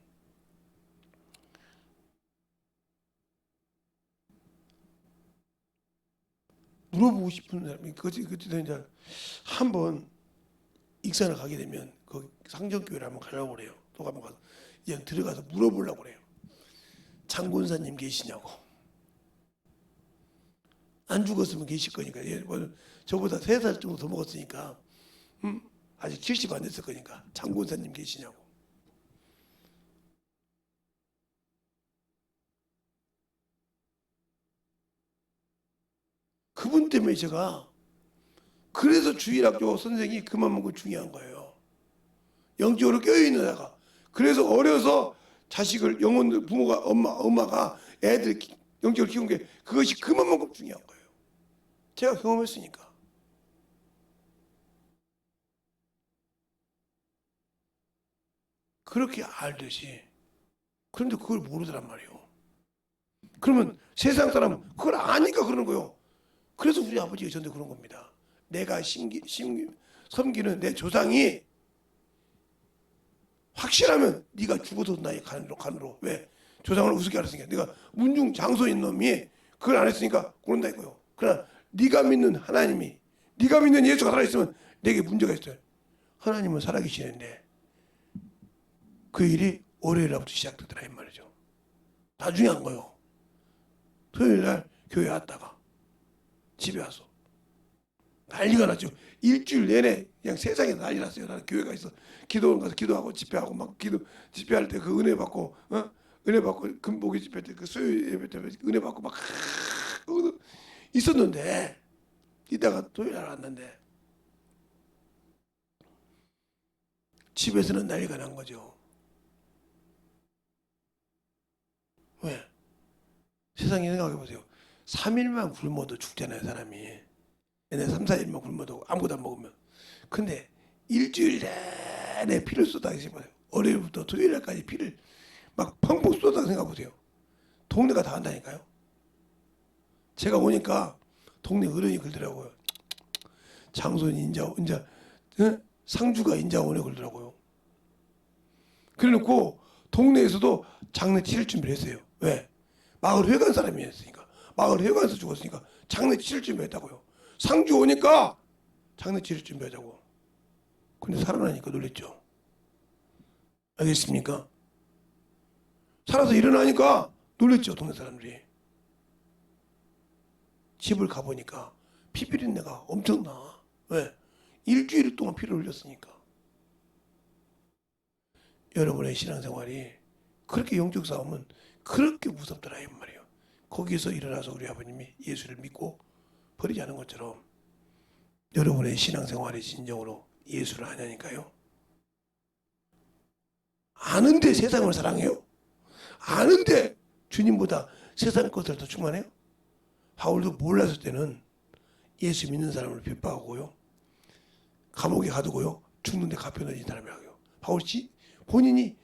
[SPEAKER 1] 물어보고 싶은 사람이 그때도 이제 한번 익산을 가게 되면 그 상정교회를 한번 가려고 그래요. 또 한번 가서 그냥 들어가서 물어보려고 그래요. 장군사님 계시냐고. 안 죽었으면 계실 거니까. 저보다 3살 정도 더 먹었으니까 아직 70 안 됐을 거니까 장군사님 계시냐고. 그분 때문에 제가 그래서 주일학교 선생이 그만큼 중요한 거예요. 영적으로 깨어있는 애가. 그래서 어려서 자식을 영혼 부모가 엄마가 애들 영적으로 키운 게 그것이 그만큼 중요한 거예요. 제가 경험했으니까. 그렇게 알듯이. 그런데 그걸 모르더란 말이에요. 그러면 세상 사람은 그걸 아니까 그러는 거예요. 그래서 우리 아버지가 전에 그런 겁니다. 내가 섬기는 내 조상이 확실하면 네가 죽어도 나의 간으로. 왜? 조상을 우습게 알았으니까. 네가 문중 장소인 놈이 그걸 안 했으니까 그런다 이거요. 그러나 네가 믿는 하나님이, 네가 믿는 예수가 살아있으면 내게 문제가 있어요. 하나님은 살아계시는데 그 일이 월요일날부터 시작되더라 이 말이죠. 나중에 한 거요. 토요일날 교회 왔다가 집에 와서 난리가 났죠. 일주일 내내 그냥 세상에 난리 났어요. 나는 교회가 있어. 기도원 가서 기도하고 집회하고 막 집회할 때 그 은혜 받고 은혜 받고 금복이 집회 때 그 수요일 예배 때 은혜 받고 막 있었는데 이따가 토요일 날 왔는데 집에서는 난리가 난 거죠. 왜? 세상에 생각해 보세요. 3일만 굶어도 죽잖아요, 사람이. 얘네 3, 4일만 굶어도 아무것도 안 먹으면. 근데 일주일 내내 피를 쏟아서 생각해보세요. 월요일부터 토요일날까지 피를 막 펑펑 쏟아서 생각해보세요. 동네가 다 한다니까요. 제가 오니까 동네 어른이 그러더라고요. 장손이 인자 상주가 인자 오네 그러더라고요. 그래놓고 동네에서도 장례 치를 준비를 했어요. 왜? 마을 회관 사람이었으니까. 마을 회관에서 죽었으니까 장례 치를 준비했다고요. 상주 오니까 장례 치를 준비하자고. 근데 살아나니까 놀랬죠. 알겠습니까? 살아서 일어나니까 놀랬죠, 동네 사람들이. 집을 가보니까 피 비린내가 엄청나. 왜? 일주일 동안 피를 흘렸으니까. 여러분의 신앙생활이 그렇게 영적 싸움은 그렇게 무섭더라 이 말이에요. 거기서 일어나서 우리 아버님이 예수를 믿고 버리지 않은 것처럼 여러분의 신앙생활이 진정으로 예수를 아냐니까요. 아는데 세상을 사랑해요? 아는데 주님보다 세상 것을 더 충만해요? 바울도 몰랐을 때는 예수 믿는 사람을 핍박하고요. 감옥에 가두고요. 죽는데 갚여 넣은 사람이라고요. 바울이 본인이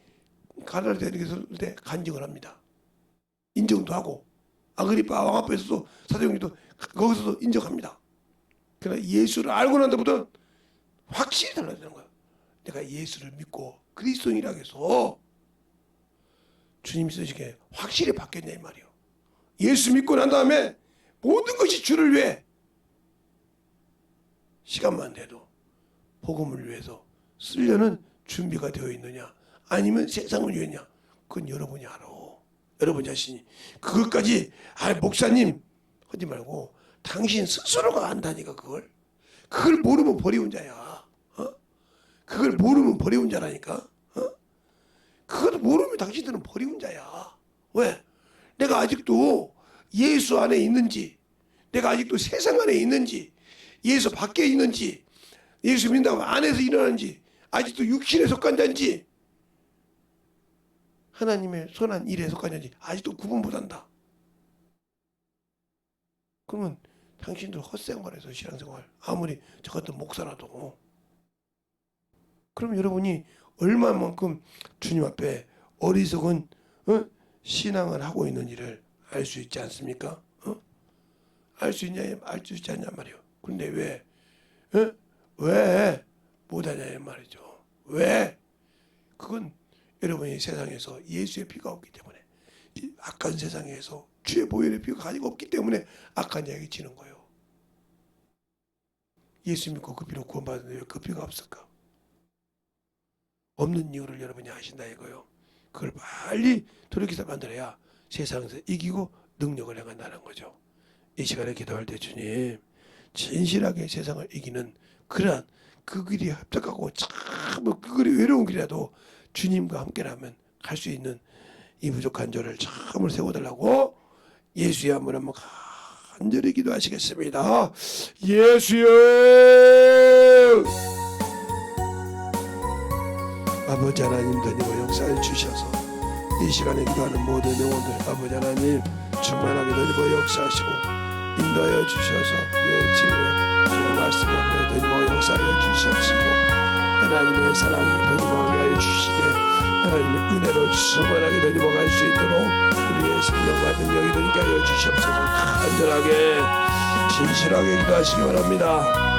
[SPEAKER 1] 가라를 대리했을 때 간증을 합니다. 인정도 하고 아그리파 왕 앞에서도 사도행전도 거기서도 인정합니다. 그러나 예수를 알고 난 다음부터는 확실히 달라지는 거예요. 내가 예수를 믿고 그리스도인이라고 해서 주님이 쓰시기에 확실히 바뀌었냐 이 말이에요. 예수 믿고 난 다음에 모든 것이 주를 위해 시간만 돼도 복음을 위해서 쓰려는 준비가 되어 있느냐 아니면 세상을 위해냐 그건 여러분이 알아. 여러분 자신이 그것까지 목사님 하지 말고 당신 스스로가 안다니까. 그걸 모르면 버리운 자야. 그걸 모르면 버리운 자라니까. 그걸 모르면 당신들은 버리운 자야. 왜? 내가 아직도 예수 안에 있는지, 내가 아직도 세상 안에 있는지, 예수 밖에 있는지, 예수 믿는다고 안에서 일어나는지, 아직도 육신에 속한 자인지, 하나님의 선한 일에 속한 자인지 아직도 구분 못한다. 그러면 당신들 헛생활에서 신앙생활 아무리 저 같은 목사라도 그럼 여러분이 얼마만큼 주님 앞에 어리석은 신앙을 하고 있는지를 알 수 있지 않습니까? 알 수 있지 않냐 말이에요. 그런데 왜 못하냐 말이죠. 왜? 그건 여러분이 세상에서 예수의 피가 없기 때문에, 이 악한 세상에서 주의 보혈의 피가 가지고 없기 때문에 악한 자에게 지는 거예요. 예수 믿고 그 피로 구원받는데 왜 그 피가 없을까? 없는 이유를 여러분이 아신다 이거요. 그걸 빨리 돌이켜서 만들어야 세상에서 이기고 능력을 행한다는 거죠. 이 시간에 기도할 때 주님 진실하게 세상을 이기는 그러한 그 길이 합작하고 참 그 길이 외로운 길이라도 주님과 함께라면 갈 수 있는 이 부족한 저를 참을 세워달라고 예수의 한번 간절히 기도하시겠습니다. 예수여, 아버지 하나님 더니와 역사해 주셔서 이 시간에 기도하는 모든 영혼들 아버지 하나님 충만하게 더니와 역사하시고 인도하여 주셔서 예치에 주의 말씀 앞에 더니와 역사하여 주시옵시고 하나님의 사랑이 더니와 위하여 주시되 하나님의 은혜로 충만하게 더니와 갈 수 있도록 우리의 생명과 능력이 되게 하여 주시옵소서. 간절하게 진실하게 기도하시기 바랍니다.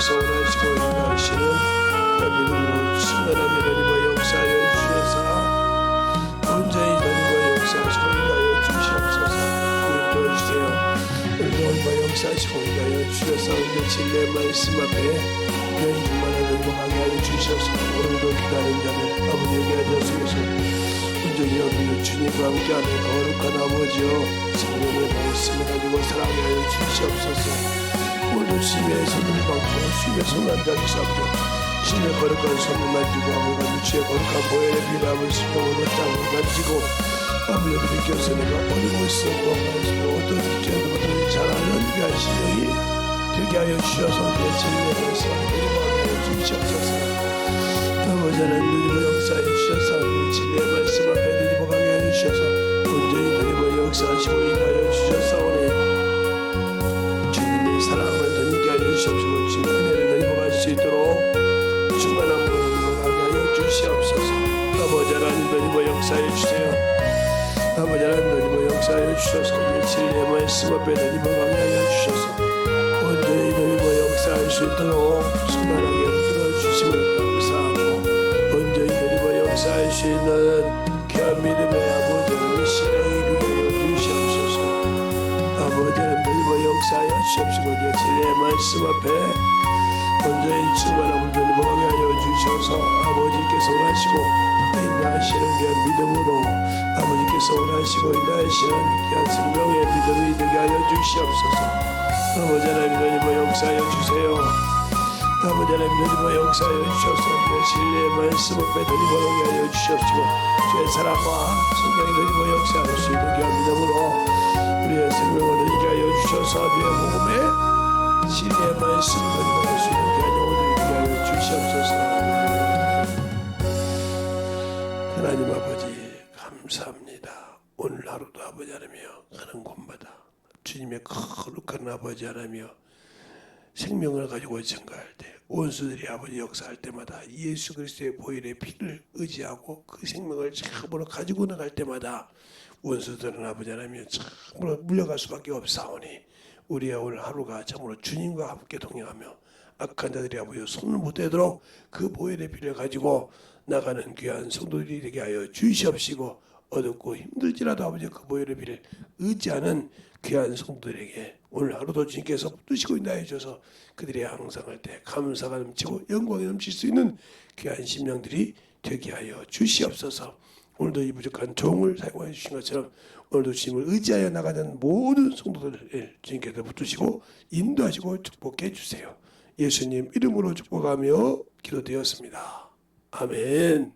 [SPEAKER 1] 주님께서 원하시고 인도하시는 믿음으로 충만하게 다니며 역사하여 주셔서 온전히 다니며 역사하시고 인도하여 주시옵소서. 주님 도와주세요. 오늘도 역사하시고 인도하여 주셔서 우리 진리의 말씀 앞에 여인만한 행복하게 하여 주셔서 오늘도 기다리는 자들 아버지에게 하셔서 온전히 여기는 주님과 함께하는 거룩한 아버지여 성령의 말씀을 가지고 사랑하게 하여 주시옵소서. 오늘도 주님의 손을 받고 주님의 손 앉아 주시옵소서. 주님의 거룩한 손을 만지고 아버지가 주의 거룩한 보혈의 피를 아버지 수명으로 땅을 만지고 아버지가 믿겨서 내가 어디고 있어 무엇하시고 어떤 죄도 어떤 잘하는 귀한 신령이 되게 하여 주셔서 내 진리의 말씀을 드리고하게 하여 주시옵소서. 아버지 하나님 드리고 역사하여 주셔서 내 진리의 말씀 앞에 드리고하게 하여 주셔서 온전히 드리고 역사하시고 인하여 주셨사오니 주님의 사랑을 드리게 하여 주시옵시고 주님의 은혜를 드리고 갈 수 있도록 충만함으로 드리고하게 하여 주시옵소서. 아버지 하나님 드리고 역사하여 주세요. 아버지 하나님 드리고 역사하여 주셔서 내 진리의 말씀 앞에 드리고하게 하여 주셔서 온전히 드리고 역사할 수 있도록 충만하게 들어주심을 감사하고 온전히 드리고 역사할 수 있는 귀한 믿음의 아버지 하나님 신앙이 되게 하여 주시옵소서. 아버지 하나님 드리고 역사하여 주시옵시고 내 진리의 말씀 앞에 온전히 충만함을 드리고 하여 주셔서 아버지께서 원하시고 인도하시는 귀한 믿음으로 아버지께서 원하시고 인도하시는 귀한 생명의 믿음이 되게 하여 주시옵소서. 아버지 하나님 드리고 역사하여 주세요. 아버지 하나님 드리고 역사하여 주셔서 내 진리의 말씀 앞에 드리고 하여 주시옵시고 주의 사랑과 성령이 드리고 역사할 수 있는 귀한 믿음으로 우리의 생명을 드리게 하여 주셔서 주의 복음에 진리의 말씀을 드리고 할 수 있는 귀한 영혼을 드리게 하여 주시옵소서. 하나님 아버지 감사합니다. 오늘 하루도 아버지 하나며 가는 곳마다 주님의 거룩한 아버지 하나며 생명을 가지고 증가할 때 원수들이 아버지 역사할 때마다 예수 그리스도의 보혈의 피를 의지하고 그 생명을 참으로 가지고 나갈 때마다 원수들은 아버지 하나며 참으로 물려갈 수밖에 없사오니 우리의 오늘 하루가 참으로 주님과 함께 동행하며 악한 자들이 아버지 손을 못 대도록 그 보혈의 피를 가지고 나가는 귀한 성도들이 되게 하여 주시옵시고 어둡고 힘들지라도 아버지 그 보혈의 피를 의지하는 귀한 성도들에게 오늘 하루도 주님께서 붙드시고 인도하여 주셔서 그들의 항상할 때 감사가 넘치고 영광이 넘칠 수 있는 귀한 심령들이 되게 하여 주시옵소서. 오늘도 이 부족한 종을 사용하여 주신 것처럼 오늘도 주님을 의지하여 나가는 모든 성도들을 주님께서 붙드시고 인도하시고 축복해 주세요. 예수님 이름으로 축복하며 기도되었습니다. 아멘.